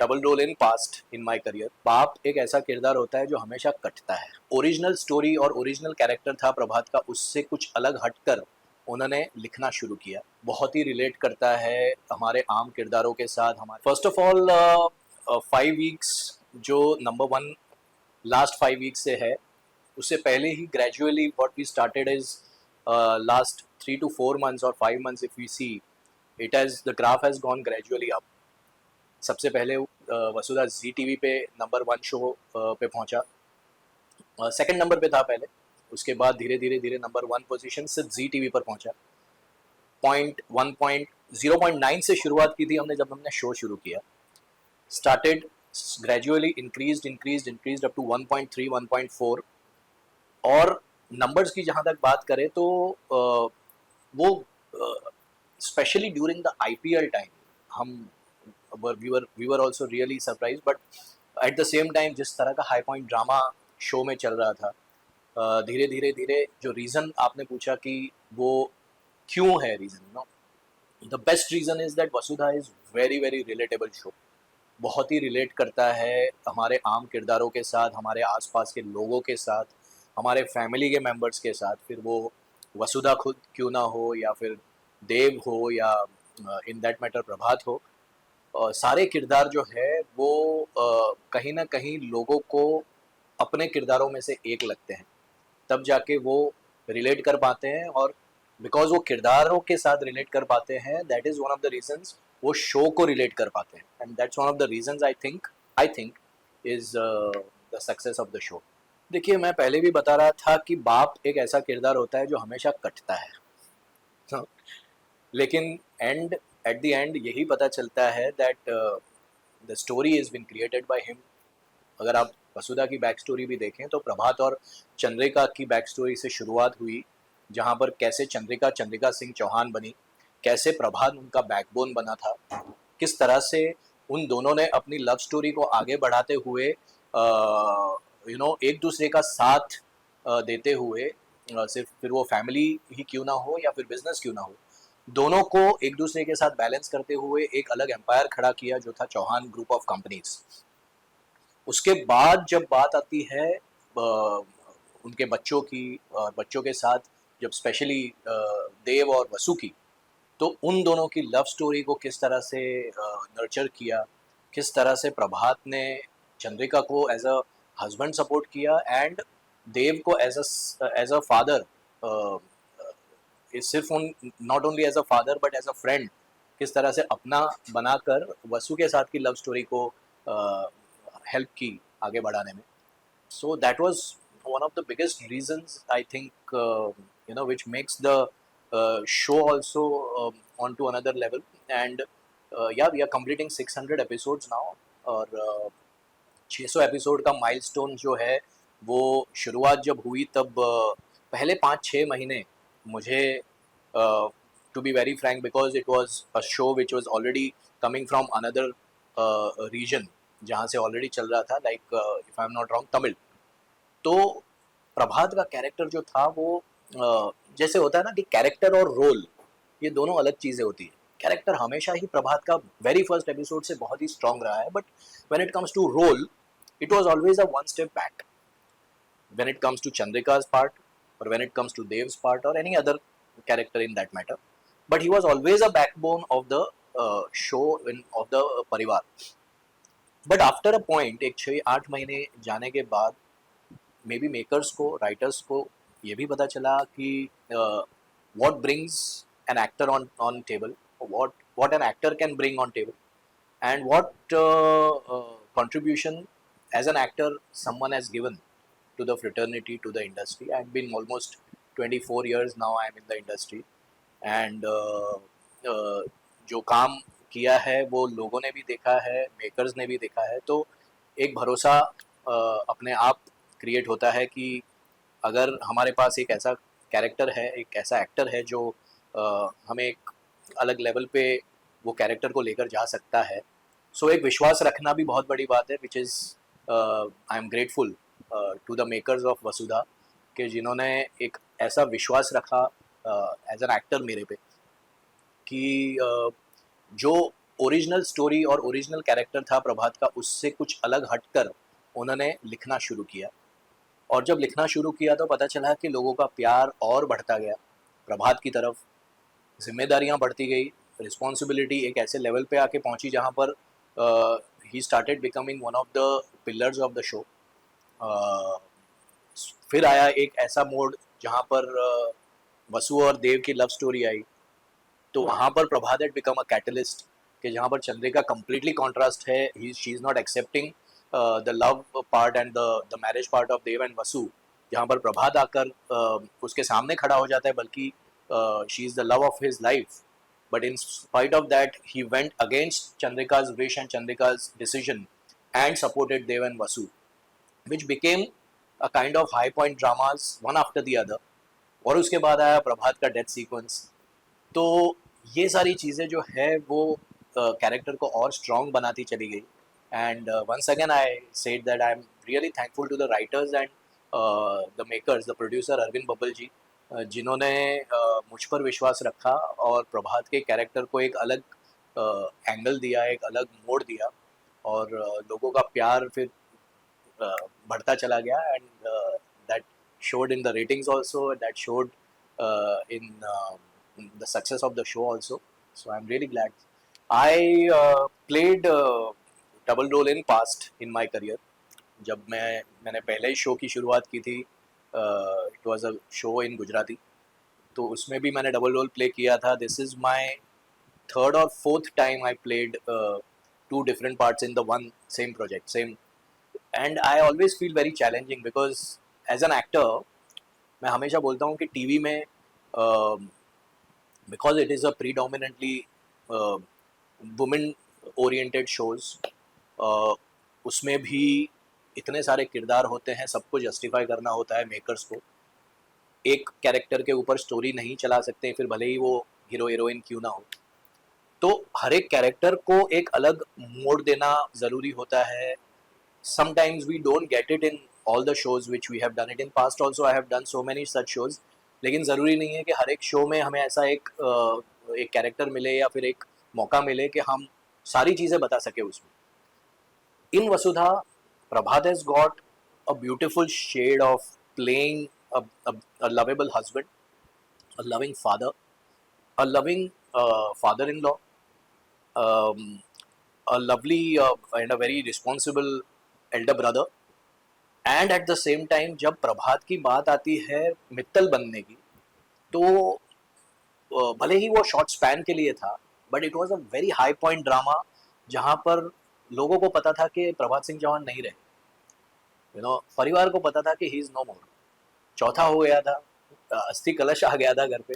Double role in past in my career. बाप एक ऐसा किरदार होता है जो हमेशा कटता है। ओरिजिनल स्टोरी और ओरिजिनल कैरेक्टर था प्रभात का, उससे कुछ अलग हटकर उन्होंने लिखना शुरू किया। बहुत ही रिलेट करता है हमारे आम किरदारों के साथ। हमारे फर्स्ट ऑफ ऑल 5 वीक्स जो नंबर वन लास्ट 5 वीक्स से है, उससे पहले ही gradually what we started is last 3 to 4 months और 5 months if we see it has the graph has gone gradually up. सबसे पहले वसुधा जी टीवी पे नंबर वन शो पे पहुंचा, सेकंड नंबर पे था पहले। उसके बाद धीरे धीरे धीरे नंबर वन पोजीशन सिर्फ जी टीवी पर पहुंचा। 0.9 से शुरुआत की थी हमने जब हमने शो शुरू किया। Started gradually increased up to 1.3 1.4। और नंबर्स की जहां तक बात करें तो वो specially during the IPL time हम we were also really surprise, but at the same time जिस तरह का हाई पॉइंट ड्रामा शो में चल रहा था, धीरे धीरे धीरे जो रीज़न आपने पूछा कि वो क्यों है reason, no, the best reason is that Vasudha is very very relatable show. बहुत ही रिलेट करता है हमारे आम किरदारों के साथ, हमारे आसपास के लोगों के साथ, हमारे फैमिली के मेंबर्स के साथ। फिर वो वसुधा खुद क्यों ना हो, या फिर देव हो, या इन दैट मैटर प्रभात हो, सारे किरदार जो है वो कहीं ना कहीं लोगों को अपने किरदारों में से एक लगते हैं। तब जाके वो रिलेट कर पाते हैं, और बिकॉज वो किरदारों के साथ रिलेट कर पाते हैं, that is one of the reasons वो शो को रिलेट कर पाते हैं, and that's one of the reasons I think is the success of the show. देखिए, मैं पहले भी बता रहा था कि बाप एक ऐसा किरदार होता है जो हमेशा कटता है। हाँ, लेकिन एट द एंड यही पता चलता है that the story is been created by him. अगर आप वसुधा की बैक स्टोरी भी देखें तो प्रभात और चंद्रिका की बैक स्टोरी से शुरुआत हुई, जहाँ पर कैसे चंद्रिका चंद्रिका सिंह चौहान बनी, कैसे प्रभात उनका बैकबोन बना था, किस तरह से उन दोनों ने अपनी लव स्टोरी को आगे बढ़ाते हुए एक दूसरे का साथ देते हुए, सिर्फ फिर वो फैमिली ही क्यों ना हो या फिर बिजनेस क्यों ना हो, दोनों को एक दूसरे के साथ बैलेंस करते हुए एक अलग एम्पायर खड़ा किया जो था चौहान ग्रुप ऑफ कंपनीज। उसके बाद जब बात आती है उनके बच्चों की, बच्चों के साथ जब स्पेशली देव और वसु की, तो उन दोनों की लव स्टोरी को किस तरह से नर्चर किया, किस तरह से प्रभात ने चंद्रिका को एज अ हस्बैंड सपोर्ट किया, एंड देव को एज अ फादर, सिर्फ उन not only as a father but as a friend, किस तरह से अपना बनाकर वसु के साथ की लव स्टोरी को हेल्प की आगे बढ़ाने में। So that was one of the biggest reasons I think, which makes the show also onto another level. And yeah, we are completing 600 episodes now, और 600 एपिसोड का माइलस्टोन जो है वो शुरुआत जब हुई तब पहले 5-6 महीने मुझे, to be very frank, because it was a show which was already coming from another region जहाँ से ऑलरेडी चल रहा था, like if I am not wrong Tamil. तो प्रभात का कैरेक्टर जो था वो जैसे होता है ना कि कैरेक्टर और रोल ये दोनों अलग चीज़ें होती है। कैरेक्टर हमेशा ही प्रभात का वेरी फर्स्ट एपिसोड से बहुत ही स्ट्रांग रहा है, but when it comes to role it was always a one step back when it comes to Chandrika's part, or when it comes to Dev's part, or any other character in that matter. But he was always a backbone of the show, of the परिवार. But after a point एक 6-8 महीने जाने के बाद may be makers को, writers को ये भी पता चला कि what brings an actor on table, what an actor can bring on table, and what contribution as an actor someone has given to the fraternity, to the industry. I've been almost 24 years now I'm in the industry, and जो काम किया है वो लोगों ने भी देखा है, मेकर्स ने भी देखा है, तो एक भरोसा अपने आप क्रिएट होता है कि अगर हमारे पास एक ऐसा कैरेक्टर है, एक ऐसा एक्टर है जो हमें एक अलग लेवल पे वो कैरेक्टर को लेकर जा सकता है। सो एक विश्वास रखना भी बहुत बड़ी बात है, which is I am grateful to the makers of Vasudha, कि जिन्होंने एक ऐसा विश्वास रखा एज एन एक्टर मेरे पे कि जो ओरिजिनल स्टोरी और ओरिजिनल कैरेक्टर था प्रभात का, उससे कुछ अलग हटकर उन्होंने लिखना शुरू किया। और जब लिखना शुरू किया तो पता चला कि लोगों का प्यार और बढ़ता गया प्रभात की तरफ, जिम्मेदारियां बढ़ती गई, रिस्पॉन्सिबिलिटी एक ऐसे लेवल पे आके पहुंची जहां पर he started becoming one of the pillars of the show. फिर आया एक ऐसा मोड जहां पर वसु और देव की लव स्टोरी आई, तो वहाँ पर प्रभात had become a catalyst कि जहाँ पर चंद्रिका completely contrast है, she is not accepting the love part and the marriage part of Dev and वसु, जहाँ पर प्रभात आकर उसके सामने खड़ा हो जाता है, बल्कि she is the love of his life, but in spite of that he went against Chandrika's wish and Chandrika's decision and supported Dev and Vasu, which became a kind of high point dramas one after the other। और उसके बाद आया प्रभात का death sequence. तो ये सारी चीज़ें जो है वो कैरेक्टर को और स्ट्रॉन्ग बनाती चली गई। And once again I said that I am really thankful to the writers and the makers, the producer Arvind Babbal ji, जिन्होंने मुझ पर विश्वास रखा और प्रभात के कैरेक्टर को एक अलग एंगल दिया, एक अलग मोड़ दिया, और लोगों का प्यार फिर बढ़ता चला गया। And that showed in the ratings also, that showed in the success of the show also, so I'm really glad. I played double role in past in my career। जब मैंने पहले ही शो की शुरुआत की थी, it was a show in Gujarati, तो उसमें भी मैंने डबल रोल प्ले किया था। दिस इज माय थर्ड और fourth time I played two different parts in the one same project, same. And I always feel very challenging because as an actor मैं हमेशा बोलता हूँ कि टीवी में because it is a predominantly women oriented shows, उसमें भी इतने सारे किरदार होते हैं, सबको जस्टिफाई करना होता है मेकर्स को। एक कैरेक्टर के ऊपर स्टोरी नहीं चला सकते, फिर भले ही वो हीरो हीरोइन क्यों ना हो। तो हर एक कैरेक्टर को एक अलग मोड़ देना ज़रूरी होता है। sometimes we don't get it in all the shows which we have done it in past also। I have done so many such shows, लेकिन ज़रूरी नहीं है कि हर एक शो में हमें ऐसा एक कैरेक्टर मिले या फिर एक मौका मिले कि हम सारी चीज़ें बता सके उसमें। In Vasudha, Prabhat has got a beautiful shade of playing a lovable husband, a loving father, a loving father-in-law, um, a lovely and a very responsible elder brother। And eight the same time जब प्रभात की बात आती है मित्तल बनने की, तो भले ही वो शॉर्ट स्पैन के लिए था, but it was a very high point drama, जहां पर लोगों को पता था कि प्रभात सिंह चौहान नहीं रहे, परिवार को पता था कि ही इज नो मोर, चौथा हो गया था, अस्थि कलश आ गया था घर पे।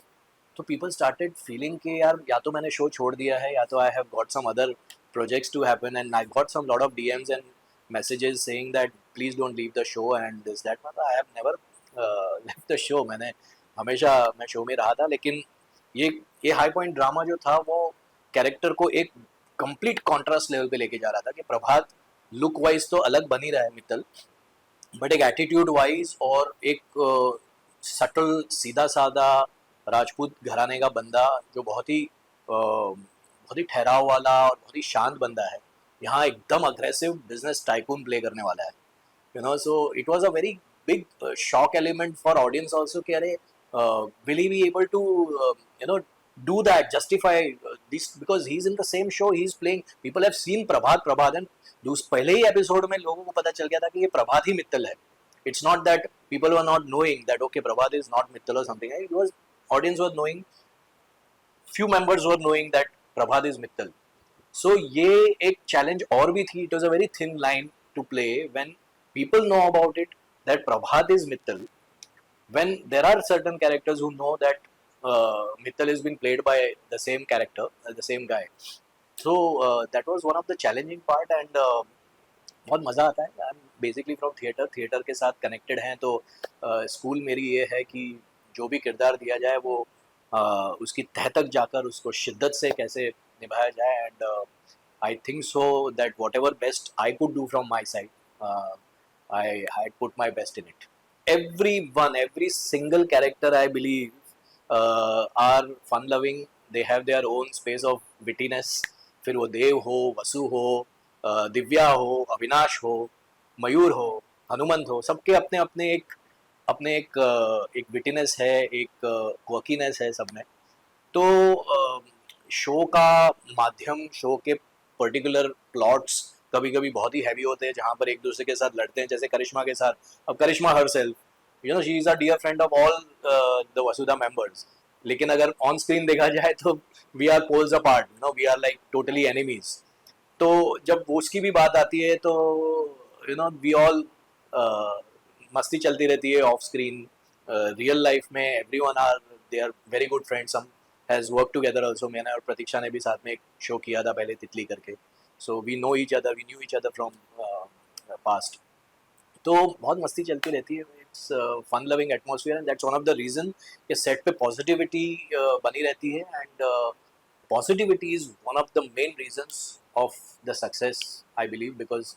तो पीपल स्टार्टेड फीलिंग कि यार या तो मैंने शो छोड़ दिया है, या तो I have got some other projects to happen, and I got some lot of DMs and messages saying that please don't leave the show and this that। मतलब I have never left the show, मैं show में रहा था, लेकिन ये high point drama जो था वो कैरेक्टर को एक कंप्लीट कॉन्ट्रास्ट लेवल पे लेके जा रहा था कि प्रभात लुक वाइज तो अलग बन ही रहा है मित्तल, बट एक एटीट्यूड वाइज और एक सटल सीधा साधा राजपूत घराने का बंदा जो बहुत ही ठहराव वाला और बहुत ही शांत बंदा है, यहाँ एकदम अग्रेसिव बिजनेस टाइकून प्ले करने वाला है। So it was a very big shock element for audience also कि अरे will he be able to do that, justify this, because he's in the same show, he's playing, people have seen Prabhat and पहले ही episode में लोगों को पता चल गया था कि ये प्रभात ही मित्तल है। It's not that people were not knowing that okay Prabhat is not Mittal और something, it was audience were knowing, few members were knowing that Prabhat is Mittal। So ये एक challenge और भी थी, it was a very thin line to play when people know about it that Prabhat is Mittal, when there are certain characters who know that Mittal is being played by the same character, the same guy। So that was one of the challenging part, and बहुत मज़ा आता है। I am basically from theatre के साथ connected हैं, तो school मेरी ये है कि जो भी किरदार दिया जाए वो उसकी तह तक जाकर उसको शिद्दत से कैसे निभाया जाए। And I think so that what ever best I could do from my side, I had put my best in it. every single character I believe are fun loving, they have their own space of wittiness, फिर वो देव हो, वसु हो, दिव्या हो, अविनाश हो, मयूर हो, हनुमंत हो, सबके अपने अपने एक विटिनेस है, एक क्वर्कीनेस है सब में। तो शो का माध्यम, शो के पर्टिकुलर प्लॉट्स कभी कभी बहुत ही हैवी होते हैं, जहाँ पर एक दूसरे के साथ लड़ते हैं, जैसे करिश्मा के साथ। अब Karishma herself, you know, she is a dear friend of all the Vasudha members, लेकिन अगर ऑन स्क्रीन देखा जाए तो we are poles apart, you know, we are like totally enemies. तो जब उसकी भी बात आती है तो यू नो वी ऑल मस्ती चलती रहती है ऑफ स्क्रीन। रियल लाइफ में everyone are, they are very good friends. हम हैज़ वर्क टुगेदर ऑल्सो, मैंने और प्रतीक्षा ने भी साथ में एक शो किया था पहले, तितली करके। So we know each other, we knew each other from past. तो बहुत मस्ती चलती रहती है। It's fun loving atmosphere and that's one of the reason कि सेट पे पॉजिटिविटी बनी रहती है। एंड positivity is one of the main reasons of the success, I believe, because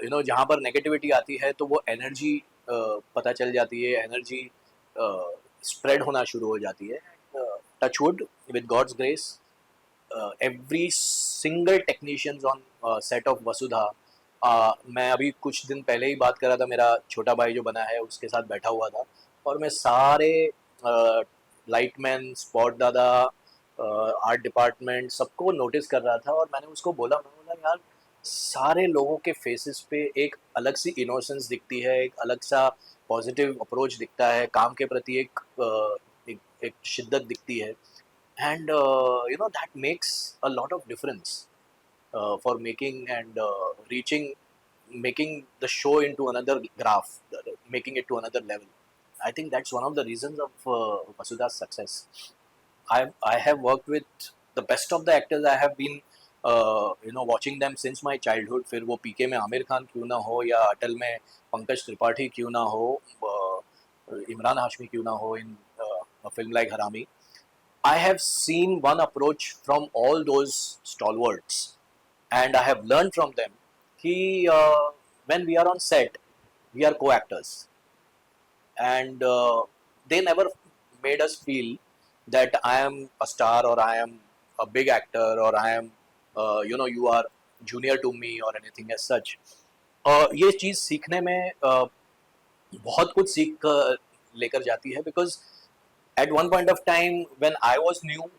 you know जहाँ पर नेगेटिविटी आती है तो वो एनर्जी पता चल जाती है, एनर्जी स्प्रेड होना शुरू हो जाती है। Touch wood, with God's grace, every single technicians on set of Vasudha, मैं अभी कुछ दिन पहले ही बात कर रहा था, मेरा छोटा भाई जो बना है उसके साथ बैठा हुआ था, और मैं सारे लाइटमैन, स्पॉट दादा, आर्ट डिपार्टमेंट, सबको नोटिस कर रहा था। और मैंने उसको बोला, मैंने बोला यार, सारे लोगों के फेसेस पे एक अलग सी इनोसेंस दिखती है, एक अलग सा पॉजिटिव अप्रोच दिखता है काम के प्रति, एक शिद्दत दिखती है। And you know that makes a lot of difference for making and reaching, making the show into another graph, making it to another level. I think that's one of the reasons of Vasudha's success. I have worked with the best of the actors. I have been you know watching them since my childhood. फिर वो पीके में आमिर खान क्यों ना हो, या अटल में पंकज त्रिपाठी क्यों ना हो, इमरान हाशमी क्यों ना हो, in a film like Harami. I have seen one approach from all those stalwarts, and I have learned from them. He, when we are on set, we are co-actors, and they never made us feel that I am a star or I am a big actor or I am, you know, you are junior to me or anything as such. ये चीज़ सीखने में बहुत कुछ सीख लेकर जाती है, because at one point of time when I was new,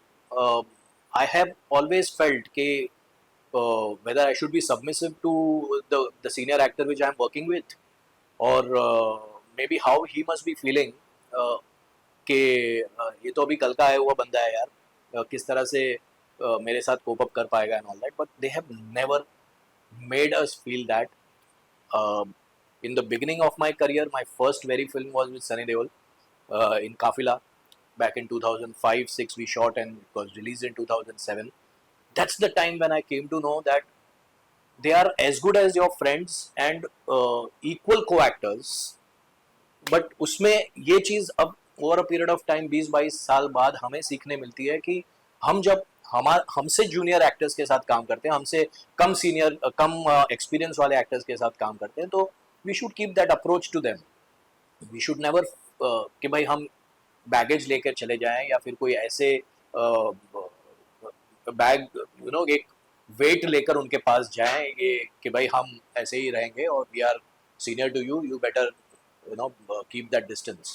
I have always felt कि whether I should be submissive to the senior actor which I am working with, or maybe how he must be feeling कि ये तो अभी कल का आया हुआ बंदा है यार, किस तरह से मेरे साथ कोप अप कर पाएगा and all that, but they have never made us feel that. In the beginning of my career, my first very film was with Sunny Deol, in Kafila. Back in 2005-6 we shot and it was released in 2007. That's the time when I came to know that they are as good as your friends and equal co-actors. But उसमें ये चीज़ अब over a period of time 20-22 साल बाद हमें सीखने मिलती है कि हम जब हमसे जूनियर एक्टर्स के साथ काम करते हैं, हमसे कम सीनियर, कम एक्सपीरियंस वाले एक्टर्स के साथ काम करते हैं, तो we should keep that approach to them. We should never कि भाई हम बैगेज लेकर चले जाएं, या फिर कोई ऐसे बैग, यू नो, एक वेट लेकर उनके पास जाएं ये कि भाई हम ऐसे ही रहेंगे और we are senior to you, you better you know keep that distance.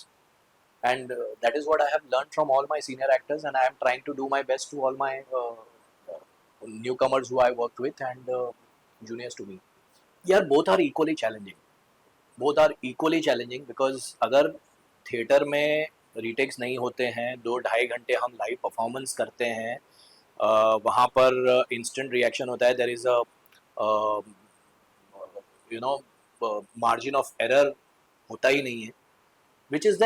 And that is what I have learned from all my senior actors, and I am trying to do my best to all my uh, newcomers who I worked with, and juniors to me. Yeah, both are equally challenging, both are equally challenging, because अगर theatre में retakes नहीं होते हैं, 2-2.5 घंटे हम live performance करते हैं, वहाँ पर इंस्टेंट रिएक्शन होता है, there is a you know margin of error होता ही नहीं है, which is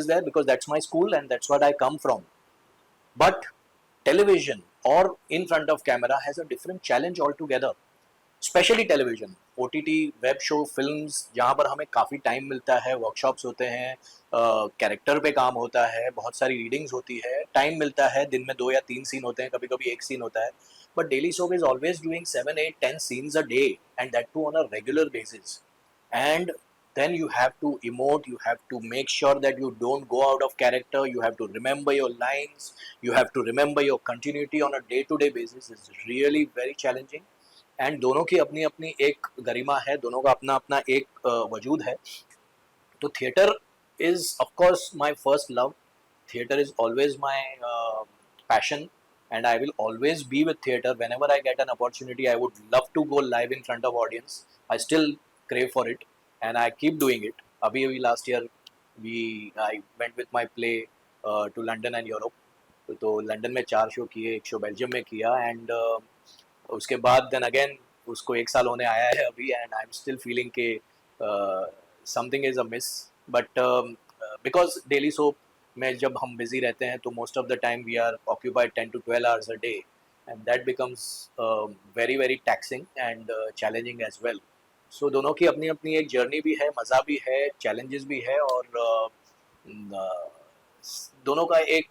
there, because that's my school and that's what I come from. But television or in front of camera has a different challenge altogether, especially television, OTT, web show, films, जहाँ पर हमें काफ़ी time मिलता है, workshops होते हैं, character पे काम होता है, बहुत सारी रीडिंग्स होती है, टाइम मिलता है, दिन में 2 या 3 सीन होते हैं, कभी कभी एक सीन होता है, but daily soap is always doing 7, 8, 10 scenes a day, and that too on a regular basis. And then you have to emote, you have to make sure that you don't go out of character, you have to remember your lines, you have to remember your continuity on a day to day basis. Is really very challenging. And दोनों की अपनी अपनी एक गरिमा है, दोनों का अपना अपना एक वजूद है. तो theatre is of course my first love. Theatre is always my passion, and I will always be with theater. Whenever I get an opportunity, I would love to go live in front of audience. I still crave for it, and I keep doing it. अभी last year I went with my play to London and Europe. तो London में 4 show किए, एक show Belgium में किया, and उसके बाद then again उसको 1 साल होने आया है अभी, and I am still feeling के something is a miss. But because daily soap में जब हम बिजी रहते हैं तो most of the time we are occupied 10 to 12 hours a day, and that becomes very very taxing and challenging as well. So दोनों की अपनी अपनी एक जर्नी भी है, मज़ा भी है, चैलेंजेस भी है, और दोनों का एक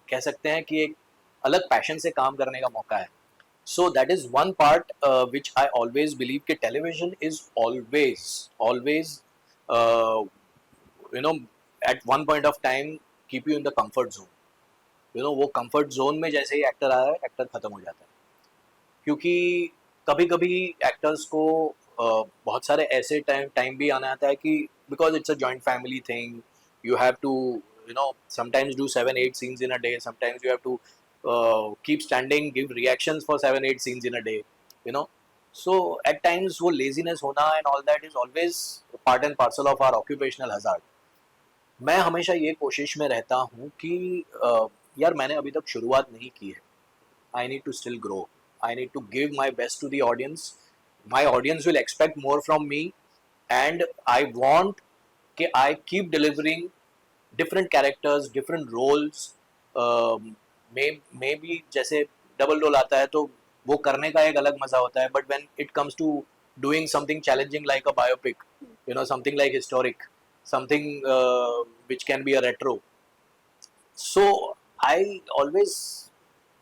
कह सकते हैं कि एक अलग पैशन से काम करने का मौका है. So that is one part which I always believe कि television is always you know at one point of time keep you in the comfort zone. वो comfort zone में जैसे ही एक्टर आया है, एक्टर खत्म हो जाता है, क्योंकि कभी कभी एक्टर्स को बहुत सारे ऐसे टाइम भी आना आता है कि because it's a joint family thing, you have to sometimes do 7-8 scenes in a day, sometimes you have to keep standing, give reactions for 7-8 scenes in a day, you know. So at times वो laziness होना and all that is always part and parcel of our occupational hazard. मैं हमेशा ये कोशिश में रहता हूँ कि यार मैंने अभी तक शुरुआत नहीं की है. I need to still grow. I need to give my best to the audience. My audience will expect more from me, and I want कि I keep delivering different characters, different roles. मे भी जैसे double role आता है तो वो करने का एक अलग मजा होता है, but when it comes to doing something challenging like a biopic, something like historic, something which can be a retro, so I always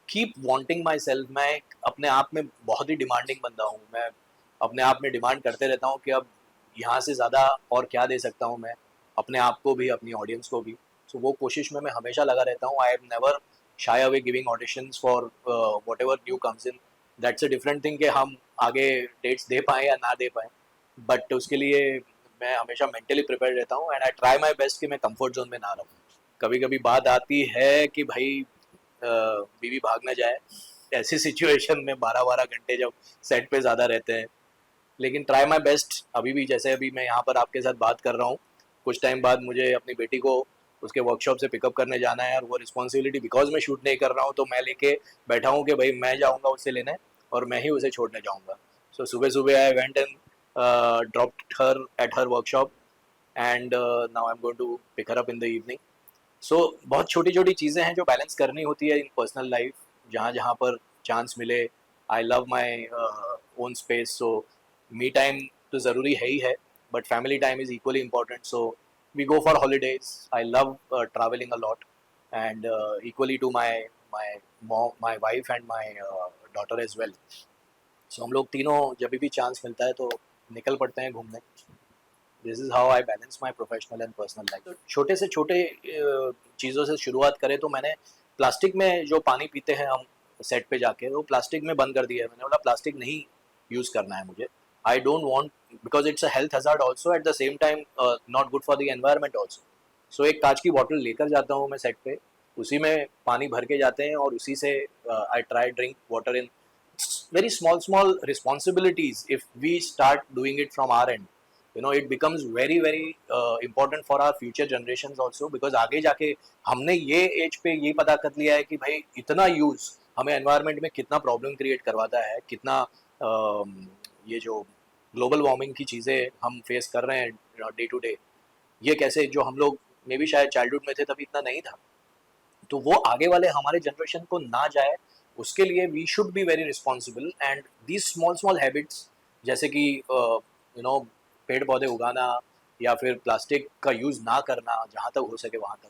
keep wanting myself. मैं अपने आप में बहुत ही डिमांडिंग बंदा हूँ. मैं अपने आप में डिमांड करते रहता हूँ कि अब यहाँ से ज़्यादा और क्या दे सकता हूँ मैं अपने आप को भी, अपनी ऑडियंस को भी. सो वो कोशिश में मैं हमेशा लगा रहता हूँ. I have never shy away giving auditions for what ever new comes in. That's a different thing कि हम आगे डेट्स दे पाएँ या ना दे पाएँ, बट उसके लिए मैं हमेशा मेंटली प्रिपेयर रहता हूँ, and I try my best कि मैं कंफर्ट जोन में ना रहूँ. कभी कभी बात आती है कि भाई बीवी भाग ना जाए, ऐसी सिचुएशन में 12-12 घंटे जब सेट पे ज़्यादा रहते हैं. लेकिन ट्राई माई बेस्ट. अभी भी जैसे अभी मैं यहाँ पर आपके साथ बात कर रहा हूँ, कुछ टाइम बाद मुझे अपनी बेटी को उसके वर्कशॉप से पिकअप करने जाना है, और वो रिस्पॉन्सिबिलिटी बिकॉज मैं शूट नहीं कर रहा हूँ तो मैं लेके बैठा हूँ कि भाई मैं जाऊँगा उससे लेने और मैं ही उसे छोड़ने जाऊँगा. सो सुबह सुबह I went and dropped her at her workshop, and now I am going to pick her up in the evening. So बहुत छोटी छोटी चीज़ें हैं जो बैलेंस करनी होती है इन पर्सनल लाइफ, जहाँ जहाँ पर चांस मिले. I love my own space. So me time तो ज़रूरी है ही है, but family time is equally important. So we go for holidays. I love travelling a lot, and equally to my my my wife and my daughter as well. So हम लोग तीनों जब भी चांस मिलता है तो निकल पड़ते हैं घूमने. This is how I balance my professional and personal life. छोटे से छोटे चीज़ों से शुरुआत करें तो मैंने प्लास्टिक में जो पानी पीते हैं हम सेट पे जाके, वो प्लास्टिक में बंद कर दिया है. मैंने बोला प्लास्टिक नहीं यूज़ करना है मुझे. I don't want, because it's a health hazard also, at the same time not good for the environment also. So एक कांच की बॉटल लेकर जाता हूँ मैं सेट पे, उसी में पानी भर के जाते हैं और उसी से I try drink water in. very small responsibilities. If we start doing it from our end, it becomes very important for our future generations also, because आगे जाके हमने ये एज पे ये पता कर लिया है कि भाई इतना यूज हमें एनवायरनमेंट में कितना प्रॉब्लम क्रिएट करवाता है, कितना ये जो ग्लोबल वार्मिंग की चीज़ें हम फेस कर रहे हैं डे टू डे, ये कैसे जो हम लोग मे भी शायद चाइल्डहुड में थे तभी इतना नहीं था, तो वो आगे वाले हमारे जनरेशन को ना जाए, उसके लिए we should be very responsible. And these small habits, जैसे कि पेड़ पौधे उगाना या फिर प्लास्टिक का यूज़ ना करना जहाँ तक हो सके वहाँ तक,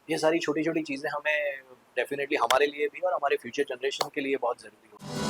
ये सारी छोटी छोटी चीज़ें हमें डेफिनेटली हमारे लिए भी और हमारे फ्यूचर जनरेशन के लिए बहुत ज़रूरी होती है.